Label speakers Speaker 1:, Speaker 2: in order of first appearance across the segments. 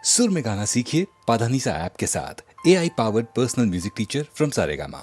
Speaker 1: सुर में गाना सीखिए पाधानीसा ऐप के साथ। AI powered personal music teacher from Saregama.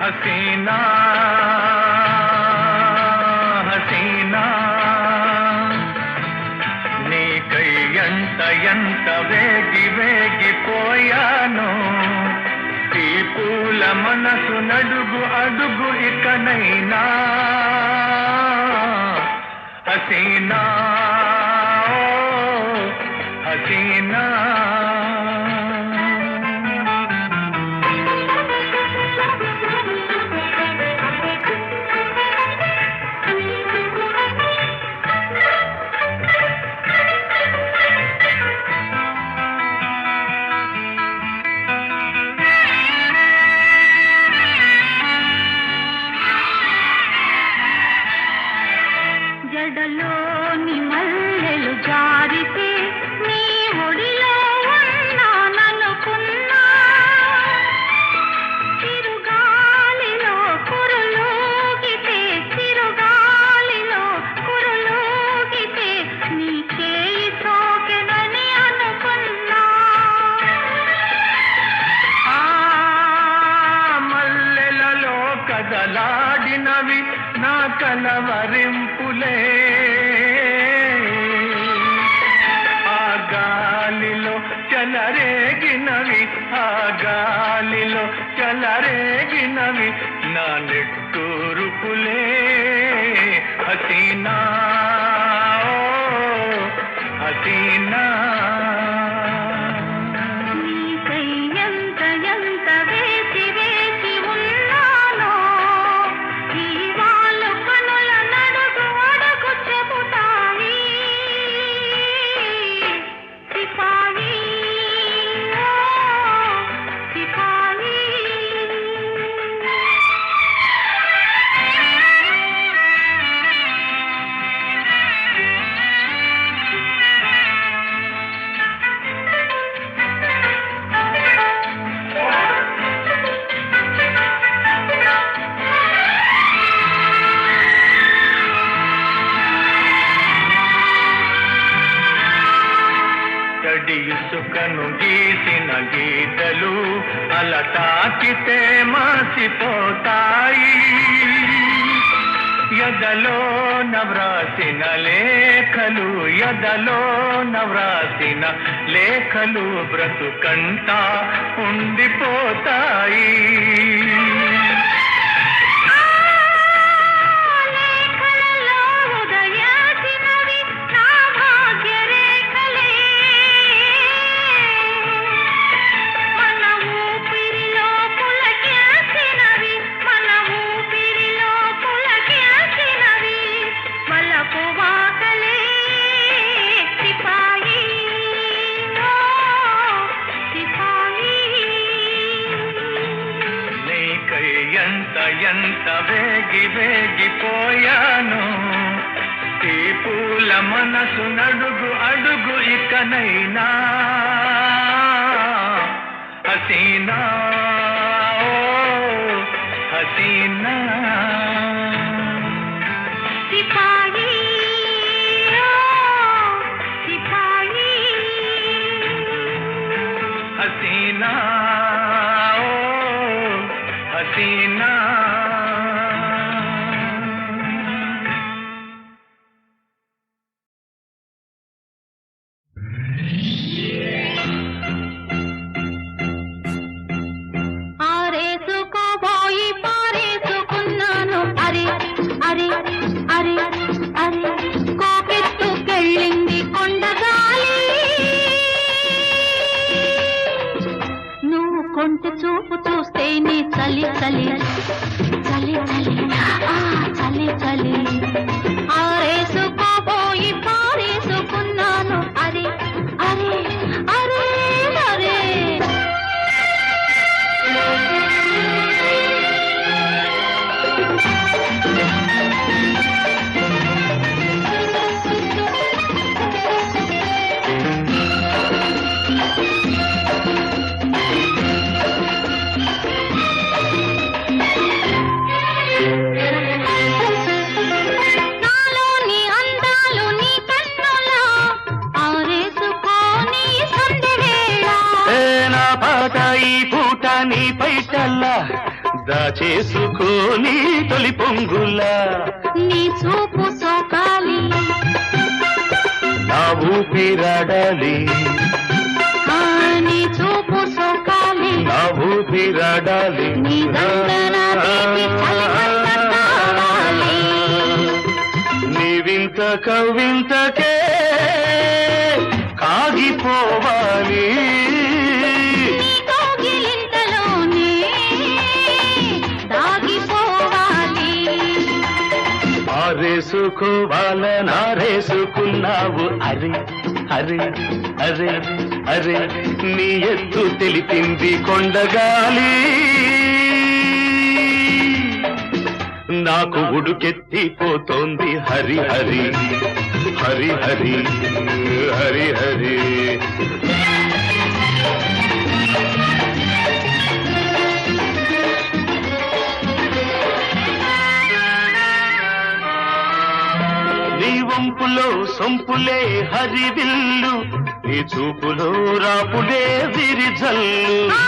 Speaker 2: हसीना हसीना నీకై ఎంత ఎంత వేగి వేగిపోయాను ఈ పూల మనసు నడుగు అడుగు ఇకనైనా హసీనా హసీనా
Speaker 3: జడలోని మల్లెలు జారితే నీ ఒడిలో ఉన్నాననుకున్నా చిరుగాలిలో కురులూగితే చిరుగాలిలో కురులూగితే నీ చేయి సోకెనని అనుకున్నా
Speaker 2: ఆ మల్లెలలో కదలాడినవి నా కలవరింపులే ఆ గాలిలో చలరేగినవి ఆ గాలిలో చలరేగినవి నా నెట్టూరుపులే హసీనా హసీనా
Speaker 3: నీకై ఎంత ఎంత వేచి వేచి ఉన్నానో ఈ వాళ్ళు కనుల నడుగు అడుగు చెబుతాయి సిపాయి ఓ సిపాయి
Speaker 2: తడి ఇసుకను గీసిన గీతలు అలా తాకితే మాసిపోతాయి ఎదలో నవ్రాసిన లేఖలు ఎదలో నవ్రాసిన లేఖలు బ్రతుకంతా ఉండిపోతాయి
Speaker 3: లేఖలలో ఉదయాచినవి నా భాగ్యరేఖలే మన ఊపిరిలో పులకించినవి మన ఊపిరిలో పులకించినవి వలపు వాకలే సిపాయి ఓ సిపాయి
Speaker 2: నీకై ఎంత ఎంత వేగి వేగిపోయాను ఈ పూల మనసు నడుగు అడుగు ఇకనైనా హసీనా ఓ హసీనా
Speaker 3: సిపాయి ఓ సిపాయి
Speaker 2: హసీనా ఓ హసీనా
Speaker 3: ఆరేసుకోబోయి పారేసుకున్నాను కొంటె చూపు చూస్తేనే చలి చలి చలి చలి ఆ చలి చలి ఆరేసుకోబోయి పారేసుకున్నాను అరే అరే అరే అరే నాలోని అందాలు నీ కన్నులా ఆరేసుకోని సందెవేళ
Speaker 2: ఏ నా పాట ఈ పూట నీ పైటల్లా దాచేసుకోని తొలి పొంగులా
Speaker 3: నీ చూపు సోకాలి
Speaker 2: నా ఊపిరాడాలి
Speaker 3: ఆ నీ చూపు సోకాలి
Speaker 2: నా ఊపిరాడాలి
Speaker 3: నీ దండన తీపి చలిమంట కావాలి.
Speaker 2: నీ వింత కవింతకే కాగిపోవాలి
Speaker 3: నీ కౌగిలింతలోనే దాగిపోవాలి
Speaker 2: ఆరేసుకోవాలనారేసుకున్నావు అరే అరే అరే అరే నీ ఎత్తు తెలిపింది కొండగాలి నాకు ఉడుకెత్తిపోతోంది హరి హరి హరి హరి హరి హరి నీ వంపులో సొంపులే హరివిల్లు నీ చూపులో రాపులే విరిజల్లు
Speaker 3: ఆ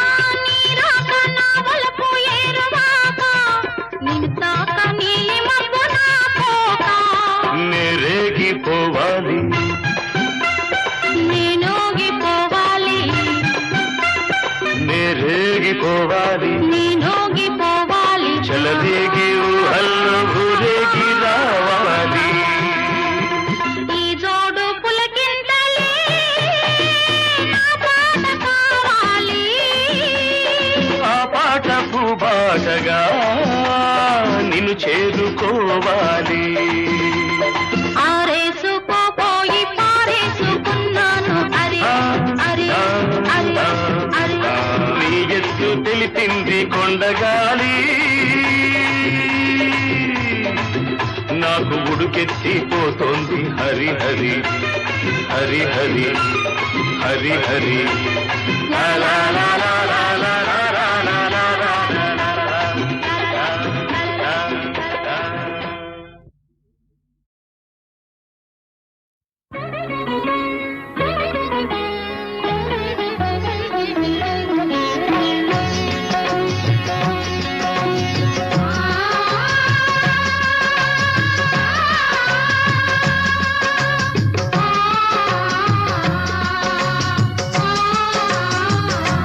Speaker 3: నీ రాక నా వలపు ఏరువాక నిన్ను తాక నీలి మబ్బు నా పోక
Speaker 2: నేరేగిపోవాలి
Speaker 3: నేనోగిపోవాలి
Speaker 2: నేరేగిపోవాలి
Speaker 3: నేనోగిపోవాలి
Speaker 2: చలదేగి ఊహల్లో ఊరేగి రావాలి
Speaker 3: ఈ జోడు పులకింతలే నా పాట కావాలి
Speaker 2: ఆ పాట పూబాటగా నిన్ను చేరుకోవాలి
Speaker 3: ఆరేసుకోపోయి పారేసుకున్నాను అరే అరే అరే అరే
Speaker 2: నీ ఎత్తు తెలిపింది కొండగాలి నాకు ఉడుకెత్తిపోతోంది హరి హరి హరి హరి హరి హరి లా లా లా లా లా లా లా లా లా లా
Speaker 3: ఆ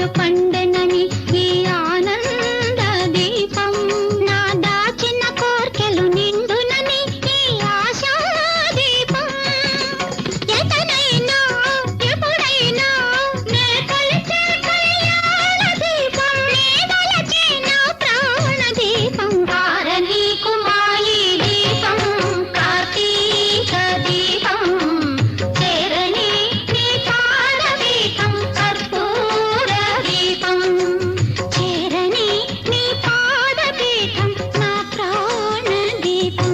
Speaker 3: కలలు పండెనని ఈ ఆనంద దీపం నా దాచిన కోర్కెలు నిండునని ఈ ఆశా దీపం ఎతనైనా ఎప్పుడైనా నే కలిసే కళ్యాణ దీపం నే వలచిన ప్రాణ దీపం కారణీ కుమాయి దీపం కార్తీక దీపం చేరని నీ పాద దీపం కర్పూర దీపం చేరని నీ పాద దీపం నా ప్రాణ దీపం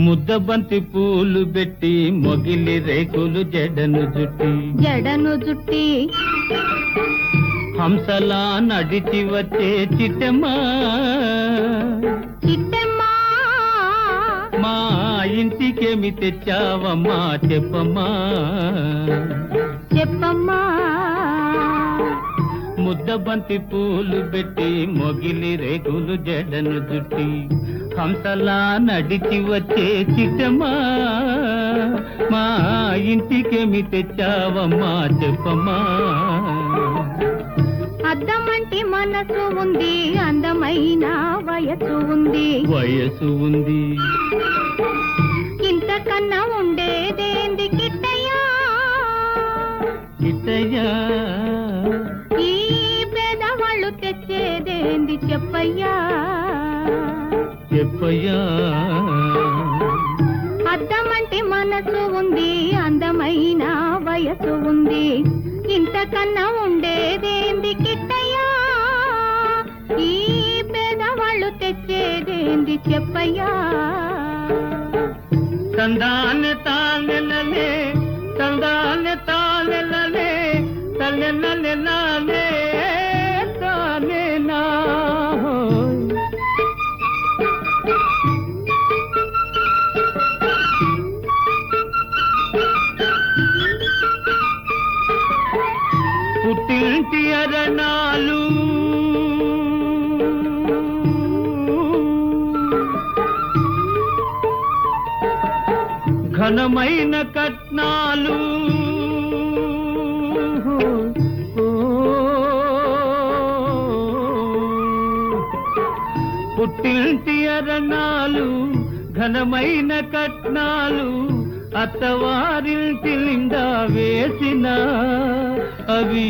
Speaker 4: ముద్దబంతి పూలు పెట్టి మొగిలి రేకులు జడను జుట్టి హంసలా నడిచి వచ్చే చిట్టమ్మా మా ఇంటికేమి తెచ్చావమ్మా చెప్పమ్మా ముద్దబంతి పూలు పెట్టి మొగిలి రేకులు జడను జుట్టి హంసలా నడిచి వచ్చే చిట్టమ్మా మా ఇంటికేమి తెచ్చావమ్మా చెప్పమ్మా
Speaker 3: అద్దమంటి మనసు ఉంది అందమైన వయసు ఉంది ఇంతకన్నా ఉండేదేంది కిట్టయ్యా
Speaker 4: కిట్టయ్యా
Speaker 3: ఈ పేదవాళ్ళు తెచ్చేదేంది చెప్పయ్యా అద్దమంటి మనసు ఉంది అందమైన వయసు ఉంది ఇంతకన్నా ఉండేదేంది కిట్టయ్యా ఈ పేదవాళ్ళు తెచ్చేదేంది చెప్పయ్యా
Speaker 4: తందాన్ని తానెలలే తందాన్ని తానెలలే తల్లెలలే తానేనా పుట్టింటి అరణాలు ఘనమైన కట్నాలు పుట్టింటి అరణాలు ఘనమైన కట్నాలు అత్తవారింటి నిండా వేసిన అవి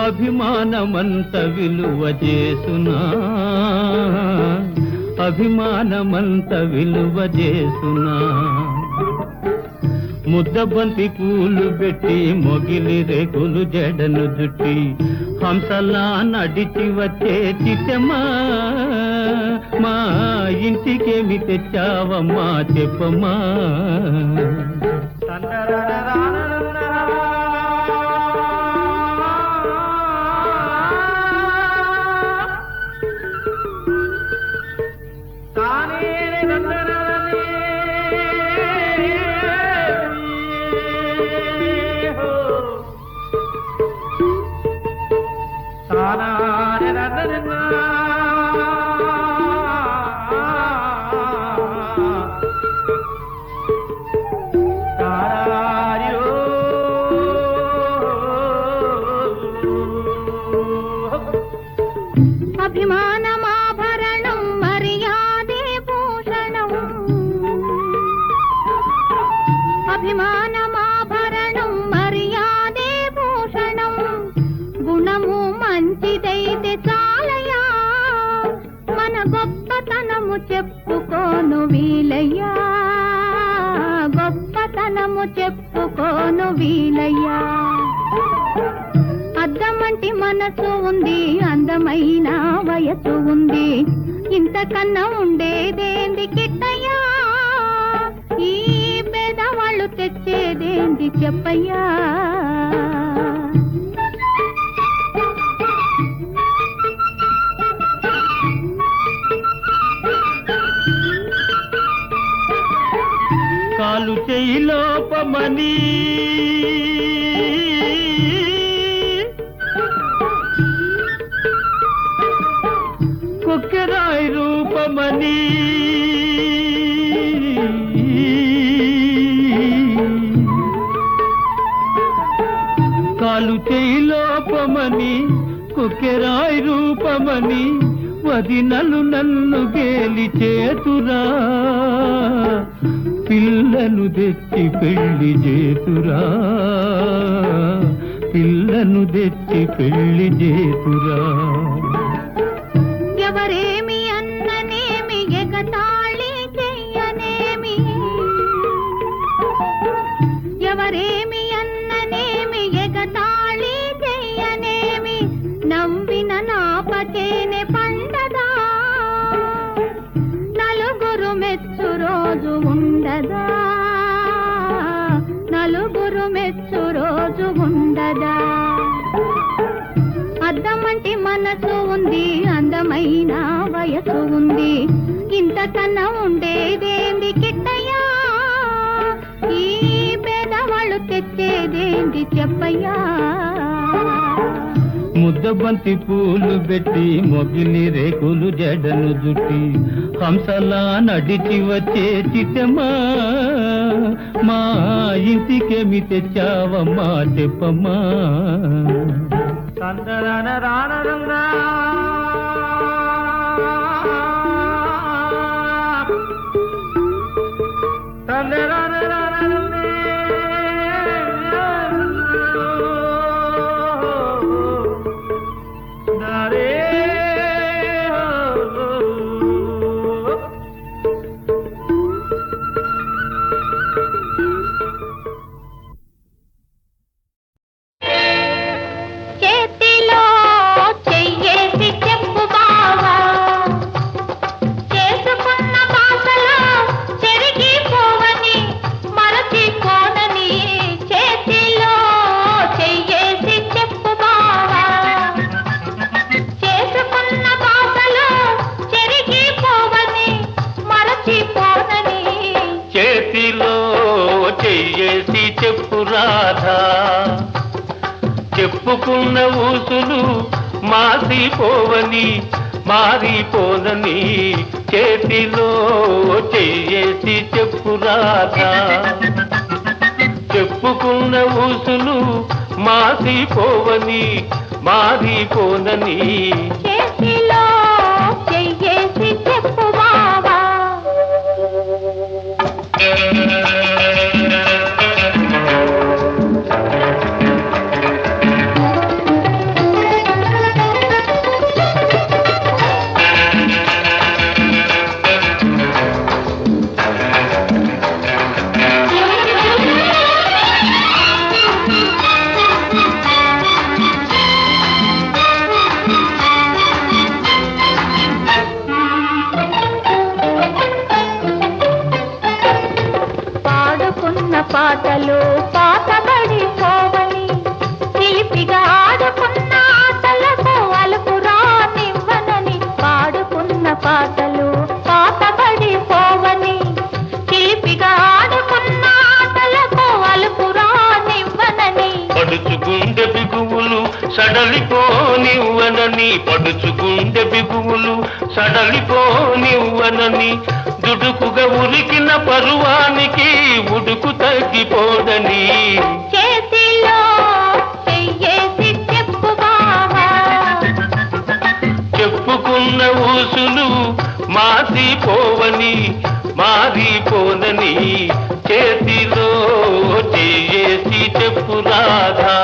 Speaker 4: అభిమానమంత విలువ చేసునా అభిమానమంత విలువ చేసునా ముద్దబంతి పూలు పెట్టి మొగిలి రేకులు జడను జుట్టి హంసలా నడిచి వచ్చే చిట్టమ్మా మా ఇంటికేమి తెచ్చావమ్మా చెప్పమ్మా
Speaker 2: తారారిరో
Speaker 3: చెప్పుకోను వీలయ్యా అద్దమంటి మనసు ఉంది అందమైన వయసు ఉంది ఇంతకన్నా ఉండేదేంది కిట్టయ్యా ఈ పేదవాళ్ళు తెచ్చేదేంది చెప్పయ్యా
Speaker 4: కాలు చేయి లోపమని కొక్కెరాయి రూపమని కాలు చేయి లోపమని కొక్కెరాయి రూపమని వదినలు నన్ను గేలి చేతురా పిల్లను తెచ్చి పెళ్లి చేతురా పిల్లను తెచ్చి పెళ్లి చేతురా
Speaker 3: ఎవరేమి అన్ననేమి ఎగతాళి చెయ్యనేమి ఎవరేమి అన్ననేమి ఎగతాళి చెయ్యనేమి నవ్విన నాపచేనే పండదా నలుగురు మెచ్చు రోజు ఉండదా నలుగురు మెచ్చు రోజు ఉండదా అద్దమంటి మనసు ఉంది అందమైన వయసు ఉంది ఇంతకన్నా ఉండేదేంది కిట్టయ్యా ఈ పేదవాళ్ళు తెచ్చేదేంది చెప్పయ్యా
Speaker 4: ముద్దబంతి పూలు పెట్టి మొగిలి రేకులు జడను జుట్టి హంసలా నడిచి వచ్చే చిట్టమ్మా మా ఇంటికేమి తెచ్చావమ్మా చెప్పమ్మా
Speaker 3: చేతిలో చెయ్యేసి చెప్పు బావా చేసుకున్న బాసలో చెరిగిపోవని మరచిపోనని చేతిలో చెయ్యేసి చెప్పు బావా చేసుకున్న బాసలో చెరిగిపోవని మరచిపోనని
Speaker 2: చేతిలో చెయ్యేసి చెప్పు రాధా చెప్పుకున్న ఊసులు మాసిపోవని మారిపోనని చేతిలో చెయ్యేసి చెప్పు రాధా చెప్పుకున్న ఊసులు మాసిపోవని మారిపోనని
Speaker 3: చేతిలో చెయ్యేసి చెప్పు బావా పాటలు పాతబడిపోవని చిలిపిగా ఆడుకున్న ఆటలకు అలుపురానివ్వనని పాడుకున్న పాటలు పాతబడిపోవని చిలిపిగా ఆడుకున్న ఆటలకు అలుపురానివ్వనని
Speaker 2: పడుచుగుండె బిగువులు సడలిపోనివ్వనని పడుచుగుండె బిగువులు సడలిపోనివ్వనని దుడుకుగా ఉరికిన పరువానికి ఉడుకు తగ్గిపోదని
Speaker 3: చేతిలో చెయ్యేసి చెప్పు బావా
Speaker 2: చెప్పుకున్న ఊసులు మాసిపోవని మారిపోనని చేతిలో చెయ్యేసి చెప్పు రాధా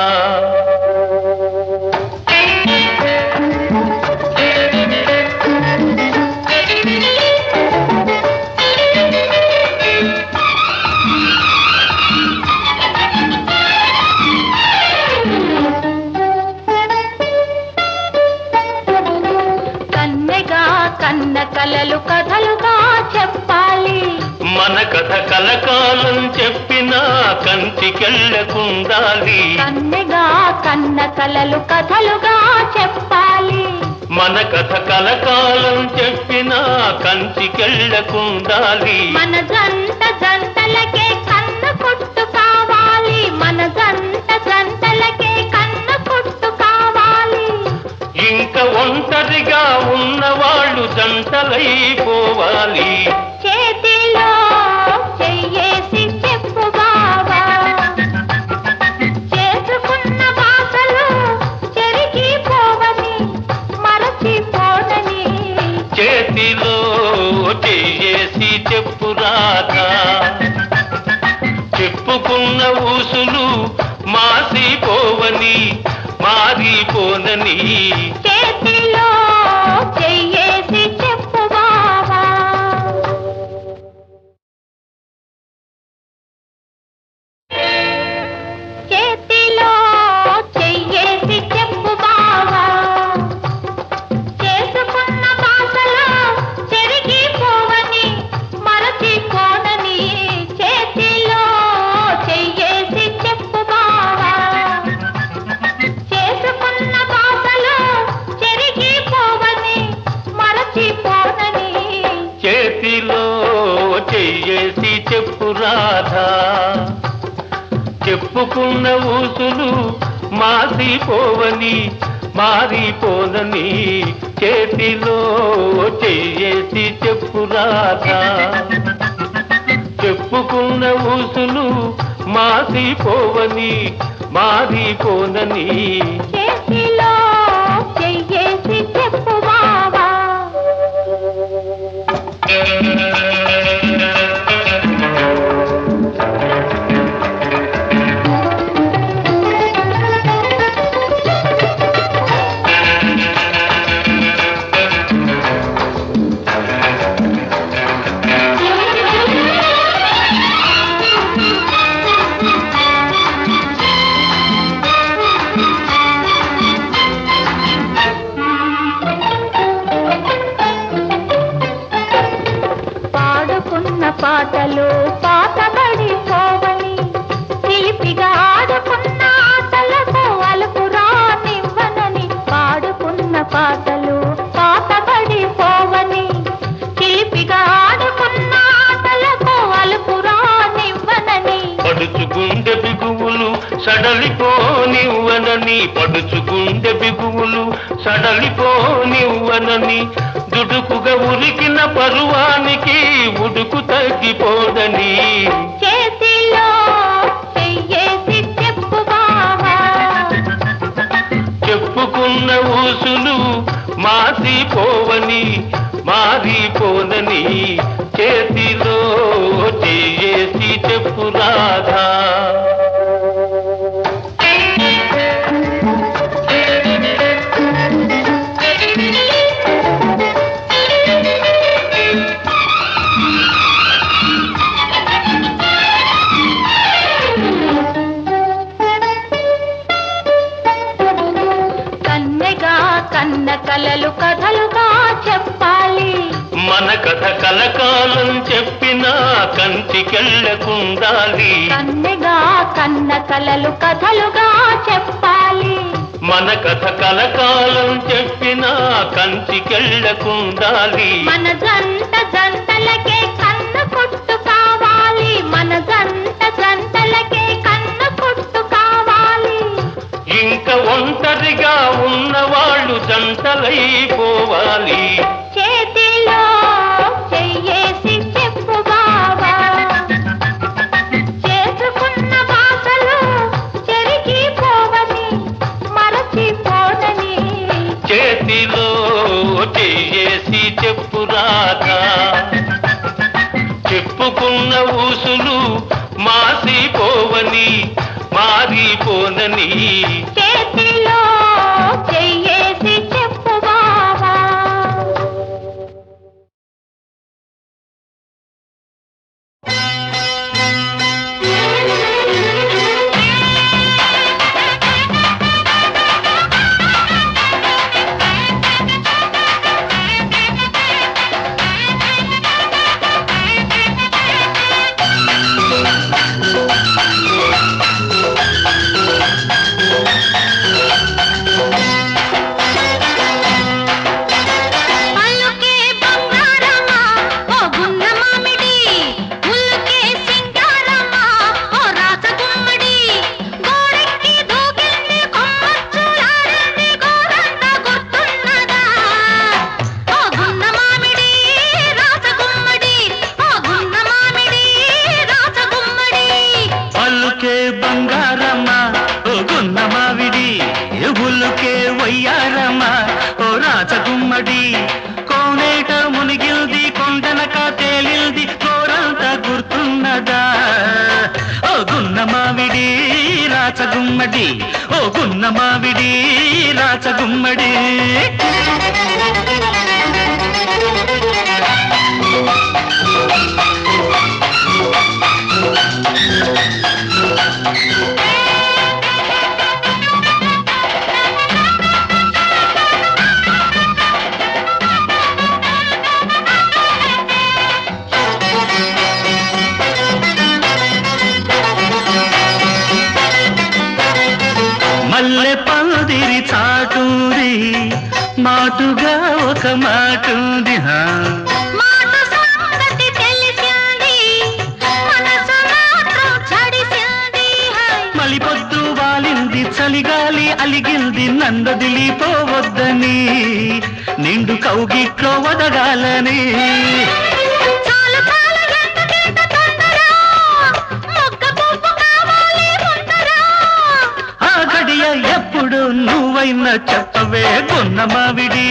Speaker 2: కథ కలకాలం చెప్పినా కంచికెళ్ళకుండాలి.
Speaker 3: కన్నెగా కన్న కలలు కథలుగా చెప్పాలి.
Speaker 2: మన కథ కలకాలం చెప్పినా కంచికెళ్ళకుండాలి.
Speaker 3: మన జంట జంటలకే కన్న కొట్టు కావాలి. మన జంట జంటలకే కన్న కొట్టు కావాలి.
Speaker 2: ఇంక ఒంటరిగా ఉన్నవాళ్ళు జంటలైపోవాలి.
Speaker 3: చేతిలో చెయ్యేసి చెప్పు బావా, చేసుకున్న భాషలు చెరిగిపోవని మరచిపోనని.
Speaker 2: చేతిలో చెయ్యేసి చెప్పు రాధా, చెప్పుకున్న ఊసులు మాసిపోవని మారిపోనని.
Speaker 3: చేతిలో చెయ్యేసి చెప్పు బావా. చేతిలో చెయ్యేసి చెప్పు బావా, చేసుకున్న భాషలో చెరిగిపోవని మరచిపోనని. చేతిలో చెయ్యేసి చెప్పు బావా, చేసుకున్న భాషలో చెరిగిపోవని మరచిపోనని.
Speaker 2: చేతిలో చెయ్యేసి చెప్పు రాధా, చెప్పుకున్న ఊసులు మాసిపోవని మారిపోనని. చేతిలో చెయ్యేసి చెప్పు రాధా, చెప్పుకున్న ఊసులు మాసిపోవని మారిపోనని.
Speaker 3: చేతిలో చెయ్యేసి చెప్పు బావా. పాడుకున్న పాటలు పాతబడిపోవని, చిలిపిగా ఆడుకున్న ఆటలకు అలుపు రానివ్వనని. పాడుకున్న పాటలు పాతబడిపోవని, చిలిపిగా ఆడుకున్న ఆటలకు అలుపు రానివ్వనని.
Speaker 2: పడుచుగుండె బిగువులు సడలిపోనివ్వనని, పడుచుగుండె బిగువులు సడలిపోనివ్వనని. దుడుకుగా ఉరికిన పరువానికి ఉడుకు తగ్గిపోదని.
Speaker 3: చేతిలో చెయ్యేసి చెప్పు బావా,
Speaker 2: చెప్పుకున్న ఊసులు మాసిపోవని మారిపోనని. చేతిలో చెయ్యేసి చెప్పు రాధా.
Speaker 3: కన్నెగా కన్న కలలు కథలుగా చెప్పాలి.
Speaker 2: మన కథ కలకాలం చెప్పినా కంచికెళ్ళకుండాలి.
Speaker 3: కన్నెగా కన్న కలలు కథలుగా చెప్పాలి.
Speaker 2: మన కథ కలకాలం చెప్పినా కంచికెళ్ళకుండాలి.
Speaker 3: మన జంట జంటలకే కన్న కొట్టు కావాలి. మన జంట జంటలకే కన్న కొట్టు కావాలి.
Speaker 2: ఇంక ఒంటరిగా ఉన్నవాళ్ళు జంటలైపోవాలి.
Speaker 3: చేతిలో చెయ్యేసి చెప్పు బావా, చేసుకున్న భాషలు చెరిగిపోవని మరచిపోనని.
Speaker 2: చేతిలో చెయ్యేసి చెప్పు రాధా, చెప్పుకున్న ఊసులు మాసిపోవని మారిపోనని.
Speaker 3: చేతిలో చెయ్యేసి చెప్పు బావా.
Speaker 4: రాచగుమ్మడి ఓ గున్న మావిడి రాచగుమ్మడి మల్లె పందిరి చాటుంది మాటుగా ఒక మాటుంది
Speaker 3: మాట సంగతి తెలిసింది మనసు మాత్రం చెడిసింది
Speaker 4: మలి పొద్దు వాలింది చలిగాలి అలిగింది నందదిలిపోవద్దని నిండు కౌగిట్లో వదగాలని
Speaker 3: చాలు చాలు ఎందుకింత తొందర మొగ్గ పువ్వు కావాలి ముందర
Speaker 4: ఆ గడియ ఎప్పుడు నువ్వైనా చెప్పవే గున్న మావిడి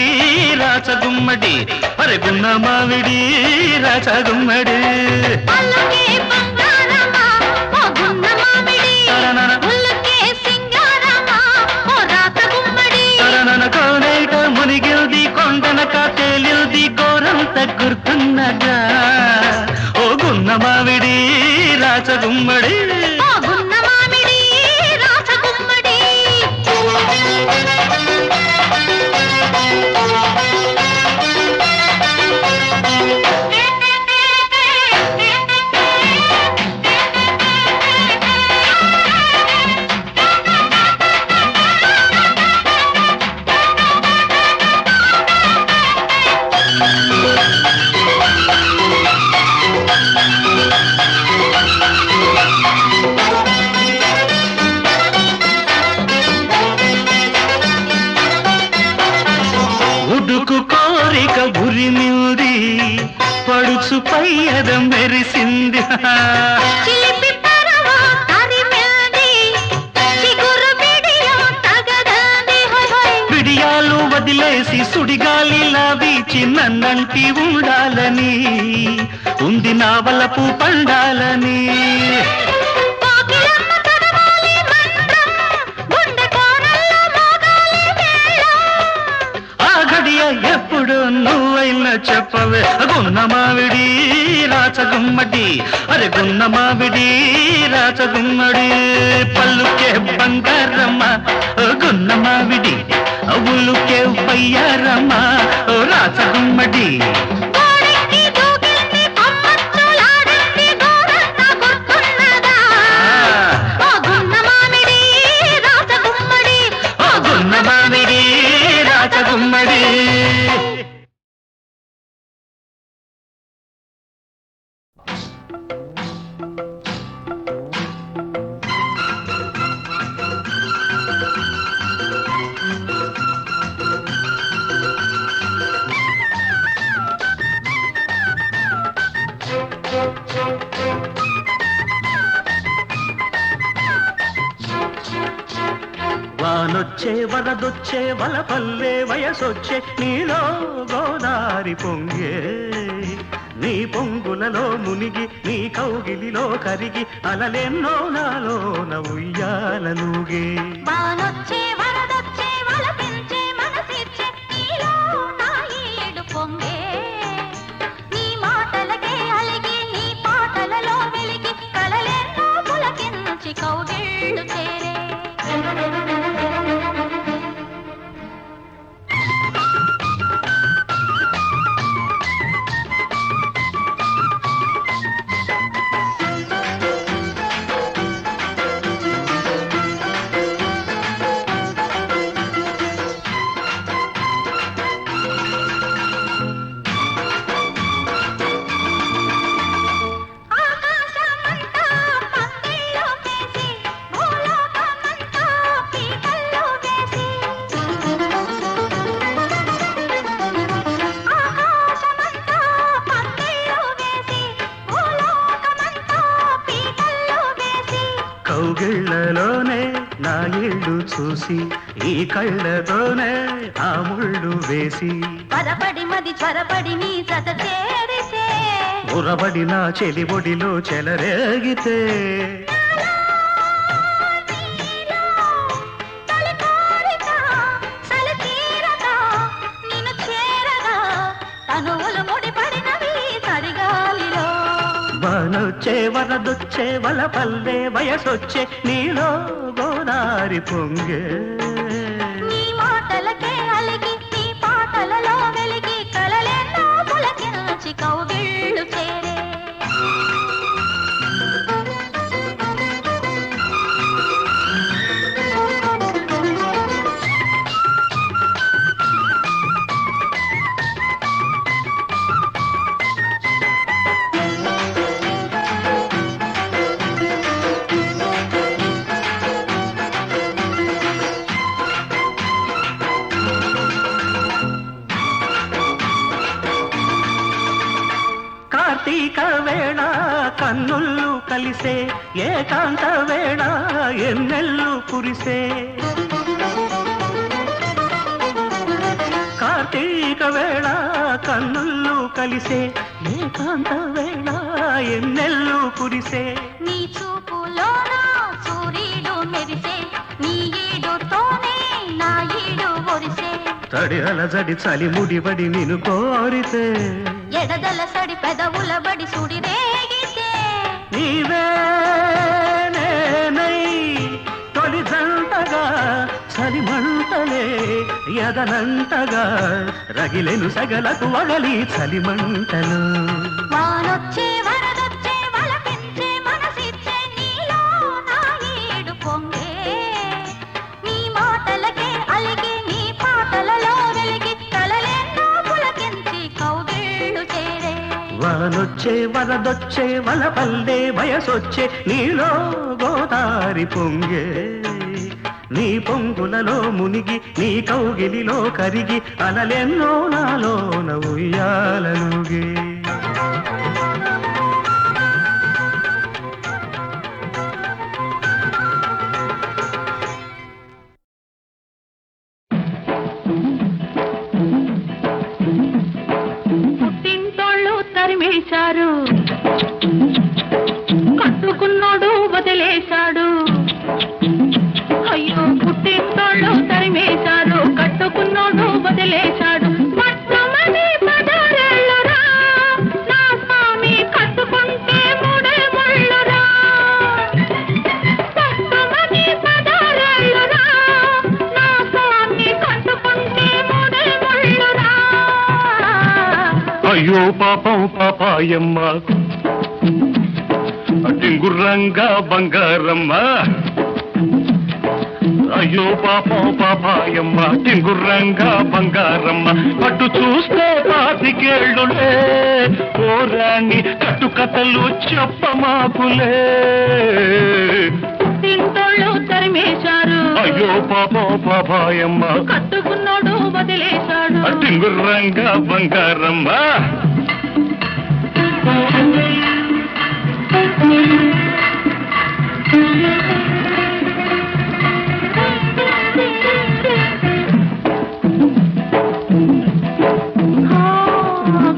Speaker 4: రాచగుమ్మడి అరే గున్న మావిడి రాచగుమ్మడి
Speaker 3: అల్లకే బంగారమా ఓ గున్న మామిడి ఉల్లకే సింగారమా ఓ రాత గుమ్మడి
Speaker 4: తరనన కోనేట మునిగిల్ది కొండనక తేలిల్ది కోరంత గుర్తున్నగా ఓ గున్న మావిడి రాచగుమ్మడి
Speaker 3: ఓ గున్న మామిడి రాత గుమ్మడి
Speaker 4: ఉడుకు కోరిక ఉరిమింది పడుచు పయ్యదం మెరిసింది
Speaker 3: చిలిపి పరవా తరిమింది చిగురు బిడియం తగదంది హోయ్ హోయ్
Speaker 4: విడియాలు వదిలేసి సుడిగాలిలా వీచి నన్నంటి ఉండాలని ఉంది నా వలపు పండాలని
Speaker 3: కోకిలమ్మ చదవాలి మంత్రం గుండె కోరల్లో మోగాలి మేళం
Speaker 4: ఆ గడియ ఎప్పుడు నువ్వైనా చెప్పవే గున్న మావిడి రాచగుమ్మడి అరే గున్న మావిడి రాచగుమ్మడి పల్లుకే బంగారమ్మ ఓ గున్న మావిడి అవులుకే పయ్యారమ్మ ఓ రాచగుమ్మడి
Speaker 3: గోడెక్కి దూకింది కొమ్మచ్చులాడింది గోరంతా గుర్తున్నదా ఓ గున్న మామిడి రాత గుమ్మడి
Speaker 4: ఓ గున్న మావిడి రాచగుమ్మడి వానొచ్చే వరదొచ్చే వలపల్లే వయసొచ్చే నీలో గోదారి పొంగే నీ పొంగులలో మునిగి నీ కౌగిలిలో కరిగి అలలెన్నో నాలోన ఉయ్యాలలుగే
Speaker 3: వానొచ్చే వరదొచ్చే వలపించే మనసిచ్చే నీలో నా ఈడు పొంగే నీ మాటలకే అలిగి నీ పాటలలో వెలిగి కలలెన్నో పులకించి కౌగిళ్ళు చేరే ఆకాశమంతా పందిళ్ళు వేసి భూలోకమంతా పీకల్లో వేసి ఆకాశమంతా పందిళ్ళు వేసి భూలోకమంతా పీకల్లో వేసి
Speaker 4: కౌగిళ్లలోనే నా ఇళ్ళు చూసి ఈ కళ్ళతోనే ఆ ముళ్ళు వేసి
Speaker 3: పరపడి మది త్వరపడి నీ జత చేరితే
Speaker 4: ఉరబడి నా చెలిబొడిలో చెలరేగితే
Speaker 3: నీ
Speaker 4: వానొచ్చే వరదొచ్చే వలపల్లే వయసొచ్చే నీలో గోదారి పొంగే
Speaker 3: నీ మాటలకే అలిగి నీ పాటలలో వెలిగి కలలెన్నో పులకించి కౌగిళ్ళు చేరే
Speaker 4: కార్తీక వేళ కన్నుళ్ళు కలిసే ఏకాంత వేళ ఎన్నెల్లు కురిసే కార్తీక వేళ కన్నుళ్ళు కలిసే ఏకాంత వేళ ఎన్నెల్లు కురిసే
Speaker 3: నీ చూపులోన సూర్యుడు మెరిసే నీ ఈడుతోనే నా ఈడు ఒరిసే
Speaker 4: తడి అలజడి చలి ముడిబడి నిన్ను కోరితే
Speaker 3: ఎడదల సడి పెదవుల బడి సుడి రేగితే
Speaker 4: నీవే నేనై తొలి జంటగా చలిమంటలే ఎదనంటగా రగిలెను సగలకు వగలి చలిమంటలు
Speaker 3: వానొచ్చే వరదొచ్చే వలపించే మనసిచ్చే నీలో నా ఈడు పొంగే నీ మాటలకే అలిగి నీ పాటలలో వెలిగి కలలెన్నో పులకించి కౌగిళ్ళు చేరే
Speaker 4: వానొచ్చే వరదొచ్చే వలపల్లే వయసొచ్చే నీలో గోదారి పొంగే నీ పొంగులలో మునిగి నీ కౌగిలిలో కరిగి అలలెన్నో నాలోన ఉయ్యాలనుగే
Speaker 5: పుట్టింటోళ్ళు తరిమేశారు కట్టుకున్నాడు వదిలేశాడు అయ్యో పుట్టింటోళ్ళు తరిమేశారు కట్టుకున్నాడు వదిలేశాడు పట్టమని పదారేళ్ళురా నా స్వామి కట్టుకుంటే మూడే ముళ్ళురా పట్టమని పదారేళ్ళురా నా స్వామి కట్టుకుంటే మూడే ముళ్ళురా
Speaker 2: అయ్యో పాపం పాపాయమ్మ టింగుర్రంగా బంగారమ్మ అయ్యో పాపం పాపాయమ్మ టింగుర్రంగా బంగారమ్మ పట్టు చూస్తే పాతికేళ్ళులే పోరాణి కట్టుకథలు చెప్పమాకులే
Speaker 5: తింటోళ్ళు తరిమేశారు
Speaker 2: అయ్యో పాపం పాపాయమ్మ
Speaker 5: కట్టుకున్నాడు వదిలేశాడు
Speaker 2: టింగుర్రంగా బంగారమ్మ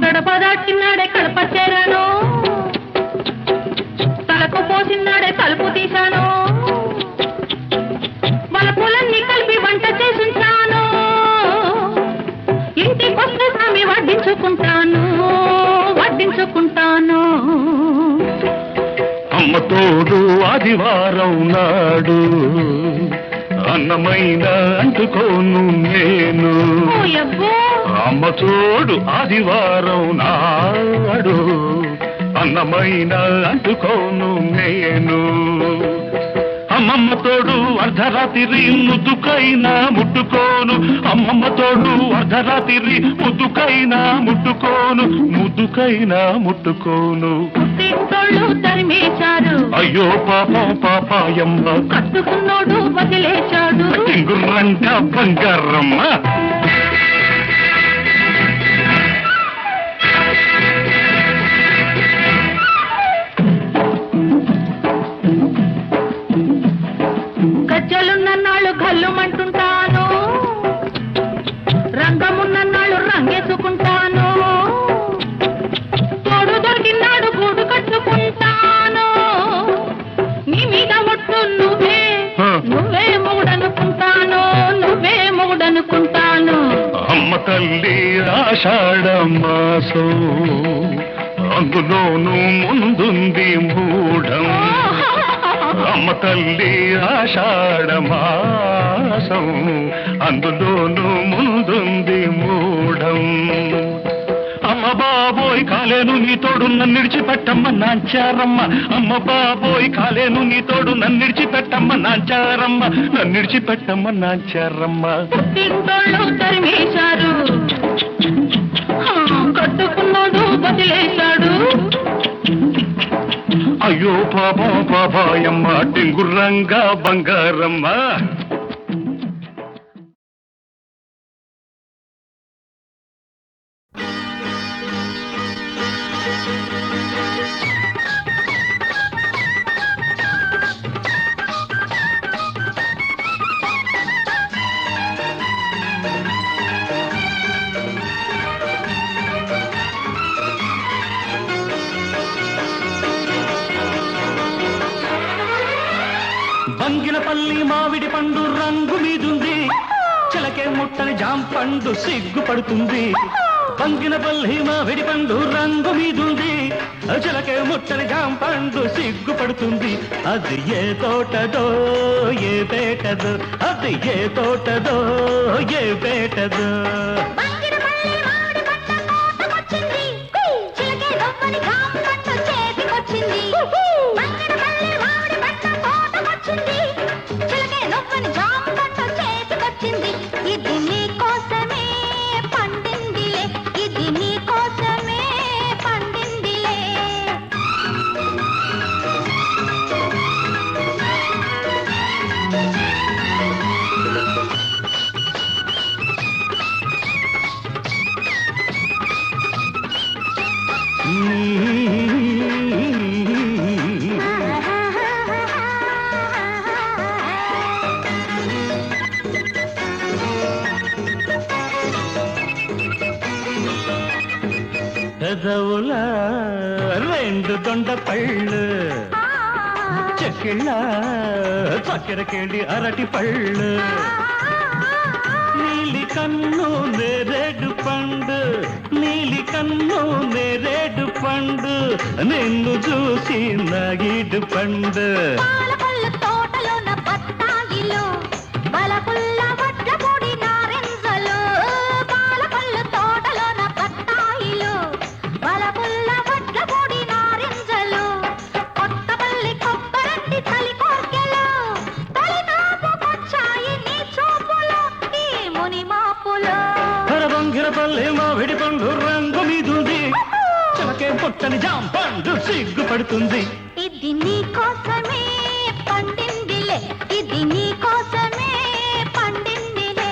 Speaker 5: గడప దాటినాడే కడప చేరాను తలకు పోసినాడే తలుపు తీశాను వలపులన్నీ కలిపి వంట చేసుంటాను ఇంటికొస్తే స్వామి వడ్డించుకుంటాను
Speaker 2: అమ్మ తోడు ఆదివారం నాడు అన్నమైన అంటుకోను నేను
Speaker 5: ఓయబ్బో
Speaker 2: అమ్మ తోడు ఆదివారం నాడు అన్నమైన అంటుకోను నేను అమ్మమ్మ తోడు అర్ధరాత్రి ముద్దుకైనా ముట్టుకోను అమ్మమ్మ తోడు అర్ధరాత్రి ముద్దుకైనా ముట్టుకోను
Speaker 5: పుట్టింటోళ్ళు తరిమేశారు
Speaker 2: అయ్యో పాపం పాపాయమ్మ
Speaker 5: కట్టుకున్నాడు వదిలేశాడు
Speaker 2: టింగుర్రంట బంగారమ్మ
Speaker 5: గజ్జలున్నన్నాళ్ళు గల్లుమంటుంటాను రంగమున్నన్నాళ్ళు రంగేసుకుంటాను తోడు దొరికినాడు గూడు కట్టుకుంటాను నీ మీద ఒట్టు నువ్వే మొగుడనుకుంటాను
Speaker 2: అమ్మ తల్లి ఆషాఢ మాసం అందులోనూ ముందుంది మూఢం అమ్మ తల్లి ఆషాఢమాసం అందులోనూ ముందుంది మూఢం అమ్మ బాబోయ్ కాలేను నీ తోడు నన్ను విడిచిపెట్టమ్మ నాంచారమ్మ అమ్మ బాబోయ్ కాలేను నీ తోడు నన్ను విడిచిపెట్టమ్మ నాంచారమ్మ నన్ను విడిచిపెట్టమ్మ నాంచారమ్మ
Speaker 5: పుట్టింటోళ్ళు తరిమేశారు కట్టుకున్నాడు వదిలేశాడు
Speaker 2: అయ్యో పాపా పాపాయమ్మ టింగుర్రంగా బంగారమ్మ
Speaker 4: బంగినపల్లి మామిడి పండు రంగు మీదుంది చిలకే ముట్టని జాంపండు సిగ్గుపడుతుంది బంగినపల్లి మామిడి పండు రంగు మీదుంది చిలకే ముట్టని జాంపండు సిగ్గుపడుతుంది అది ఏ తోటదో ఏ పేటదో అది ఏ తోటదో ఏ పేటదో పెదవుల రెండు దొండ పళ్ళు చెక్కిళ్ళ చక్కెరకేళి అరటి పళ్ళు నీలి కన్ను నేరేడు పండు నీలి కన్ను నేరేడు పండు నిన్ను చూసి నాగిడు పండు మామిడి పండు రంగు మీదుంది చిలకే పుట్టని జాంపండు సిగ్గుపడుతుంది
Speaker 3: ఇది నీ కోసమే పండిందిలే ఇది నీ కోసమే పండిందిలే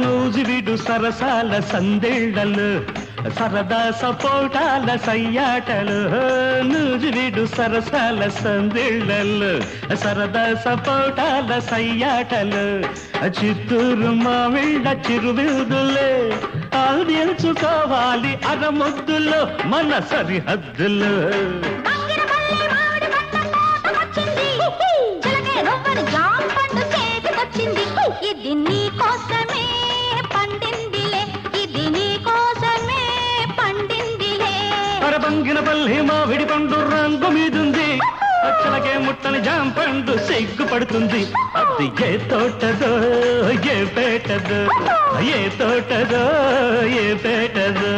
Speaker 4: నూజివిడు సరసాల సందేళ్లలు సరదా సపోటాల సయ్యాటలు నూజివిడు సరసాల సందేళ్లలు సరదా సపోటాల సయ్యాటలు చిత్తూరు మామిళ్ళ చిరువిదులే ఆల్దించుకోవాలి అరముద్దులో మన సరిహద్దులు
Speaker 3: ఇది నీ కోసమే పండిందిలే ఇది నీ కోసమే పండిందిలే
Speaker 4: అరబంగినపల్లి మామిడి పండు రంగు మీదుంది అచ్చలకే ముట్టని జాంపండు సిగ్గుపడుతుంది అది ఏ తోటదో ఏ పేటదో ఏ తోటదో ఏ పేటదో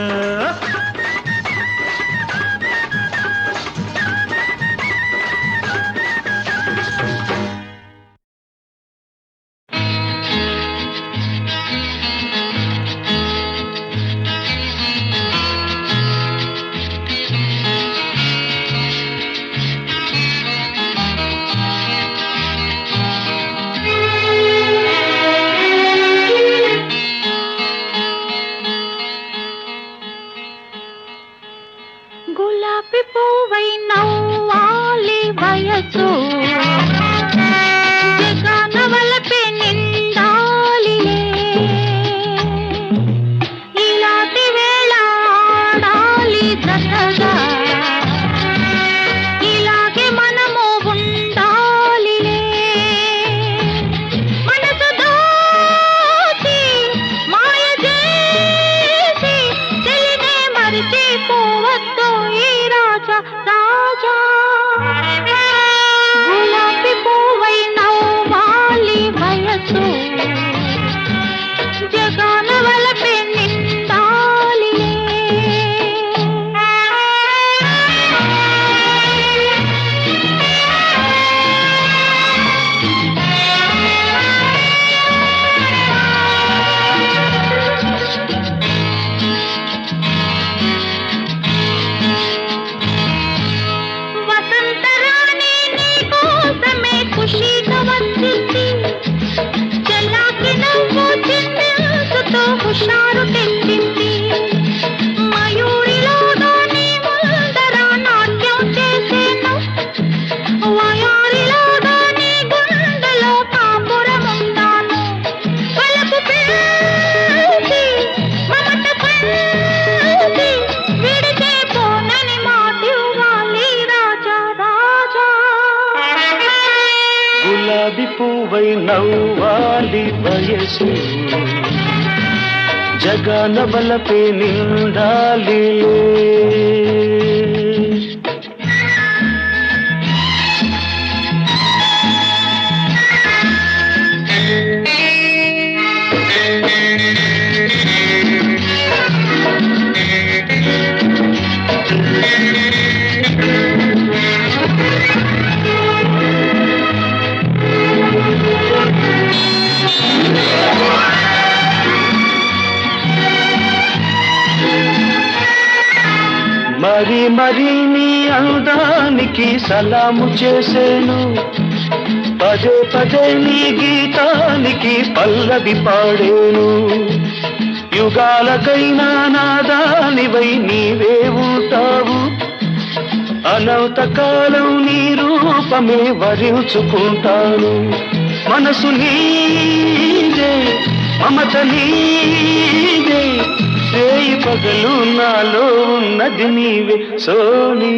Speaker 3: వసంతరాణి నీ కోసమే ఖుషీగా వచ్చింది చెల్లాకి నవ్వు చిందించుతో హుషారు తెచ్చింది మయూరిలోగా నీ ముందర నాట్యం చేసేను వయారిలోగా నీ గుండెలో కాపురముంటాను వలపు పిలిచి మమత పంచి విడితే పోనని మాటివ్వాలి రాజా రాజా
Speaker 4: గులాబీ పువ్వై నవ్వాలి వయసు జగన బలపే నిండాలి మరి మరి నీ అందానికి సలాము చేసేను పదే పదే నీ గీతానికి పల్లవి పాడేను యుగాలకైనా నాదానివై నీవే ఉంటావు అనంత కాలం నీ రూపమే వరించుకుంటాను మనసు నీదే మమత నీదే రేయి పగలు నాలో ఉన్నది నీవే సోనీ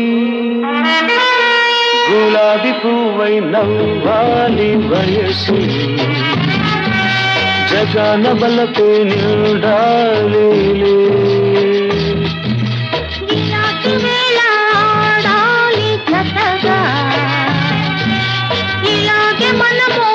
Speaker 4: గులాబీ పువ్వై నవ్వాలి వయసు జగన బలపే నిండాలి
Speaker 3: ఇలాంటి వేళ ఆడాలి జతగా ఇలాగే మనము